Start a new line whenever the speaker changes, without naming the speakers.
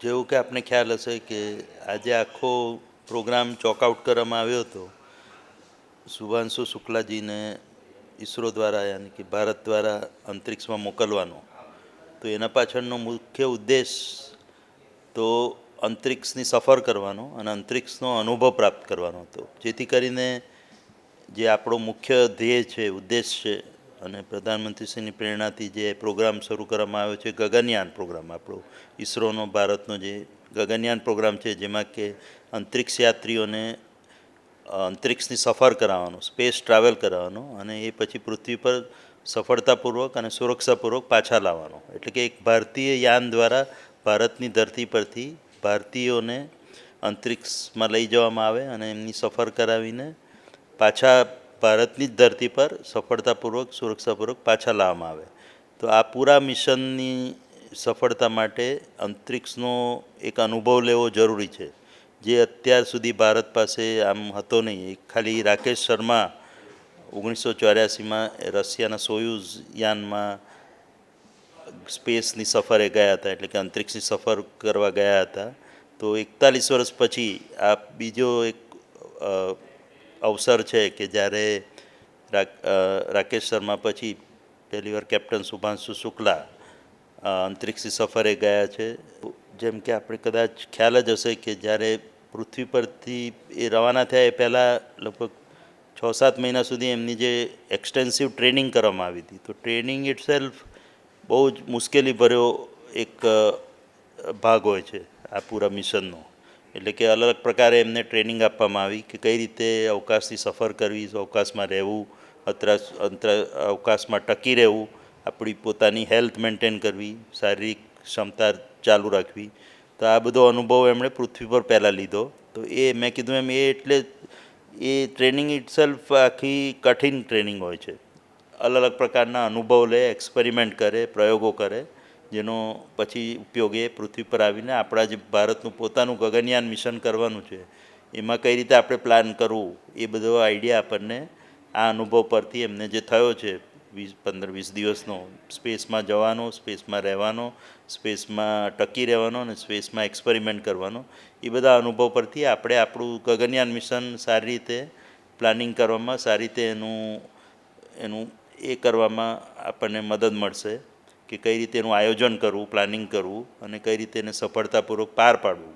જેવું કે આપને ખ્યાલ હશે કે આજે આખો પ્રોગ્રામ ચોકઆઉટ કરવામાં આવ્યો હતો શુભાંશુ શુક્લાજીને ઈસરો દ્વારા યાની કે ભારત દ્વારા અંતરિક્ષમાં મોકલવાનો. તો એના પાછળનો મુખ્ય ઉદ્દેશ તો અંતરિક્ષની સફર કરવાનો અને અંતરિક્ષનો અનુભવ પ્રાપ્ત કરવાનો હતો, જેથી કરીને જે આપણો મુખ્ય ધ્યેય છે, ઉદ્દેશ છે અને પ્રધાનમંત્રીશ્રીની પ્રેરણાથી જે પ્રોગ્રામ શરૂ કરવામાં આવ્યો છે, ગગનયાન પ્રોગ્રામ, આપણો ઈસરોનો ભારતનો જે ગગનયાન પ્રોગ્રામ છે, જેમાં કે અંતરિક્ષ યાત્રીઓને અંતરિક્ષની સફર કરાવવાનો, સ્પેસ ટ્રાવેલ કરાવવાનો અને એ પછી પૃથ્વી પર સફળતાપૂર્વક અને સુરક્ષાપૂર્વક પાછા લાવવાનો. એટલે કે એક ભારતીય યાન દ્વારા ભારતની ધરતી પરથી ભારતીયોને અંતરિક્ષમાં લઈ જવામાં આવે અને એમની સફર કરાવીને પાછા ભારતની જ ધરતી પર સફળતાપૂર્વક સુરક્ષાપૂર્વક પાછા લાવવામાં આવે. તો આ પૂરા મિશનની સફળતા માટે અંતરિક્ષનો એક અનુભવ લેવો જરૂરી છે, જે અત્યાર સુધી ભારત પાસે આમ હતો નહીં. ખાલી રાકેશ શર્મા 1984માં રશિયાના સોયુઝ યાનમાં સ્પેસની સફરે ગયા હતા, એટલે કે અંતરિક્ષની સફર કરવા ગયા હતા. તો 41 વર્ષ પછી આ બીજો એક અવસર છે કે જ્યારે રાકેશ શર્મા પછી પહેલીવાર કેપ્ટન શુભાંશુ શુક્લા અંતરિક્ષની સફરે ગયા છે. જેમ કે આપણે કદાચ ખ્યાલ જ હશે કે જ્યારે પૃથ્વી પરથી એ રવાના થયા એ પહેલાં લગભગ 6-7 મહિના સુધી એમની જે એક્સટેન્સિવ ટ્રેનિંગ કરવામાં આવી હતી. તો ટ્રેનિંગ ઇટસેલ્ફ બહુ જ મુશ્કેલીભર્યો એક ભાગ હોય છે આ પૂરા મિશનનો. એટલે કે અલગ અલગ પ્રકારે એમને ટ્રેનિંગ આપવામાં આવી કે કઈ રીતે અવકાશની સફર કરવી, અવકાશમાં રહેવું, અવકાશમાં ટકી રહેવું, આપણી પોતાની હેલ્થ મેન્ટેન કરવી, શારીરિક ક્ષમતા ચાલુ રાખવી. તો આ બધો અનુભવ એમણે પૃથ્વી પર પહેલાં લીધો. તો એ મેં કીધું એમ એ ટ્રેનિંગ ઇટસેલ્ફ આખી કઠિન ટ્રેનિંગ હોય છે. અલગ અલગ પ્રકારના અનુભવ લે, એક્સપેરિમેન્ટ કરે, પ્રયોગો કરે, જેનો પછી ઉપયોગ એ પૃથ્વી પર આવીને આપણા જે ભારતનું પોતાનું ગગનયાન મિશન કરવાનું છે એમાં કઈ રીતે આપણે પ્લાન કરવું, એ બધો આઈડિયા આપણને આ અનુભવ પરથી એમને જે થયો છે 15-20 દિવસનો, સ્પેસમાં જવાનો, સ્પેસમાં રહેવાનો, સ્પેસમાં ટકી રહેવાનો અને સ્પેસમાં એક્સપેરિમેન્ટ કરવાનો, એ બધા અનુભવ પરથી આપણે આપણું ગગનયાન મિશન સારી રીતે પ્લાનિંગ કરવામાં, સારી રીતે એનું એ કરવામાં આપણને મદદ મળશે કે કઈ રીતે એનું આયોજન કરવું, પ્લાનિંગ કરવું અને કઈ રીતે એને સફળતાપૂર્વક પાર પાડવું.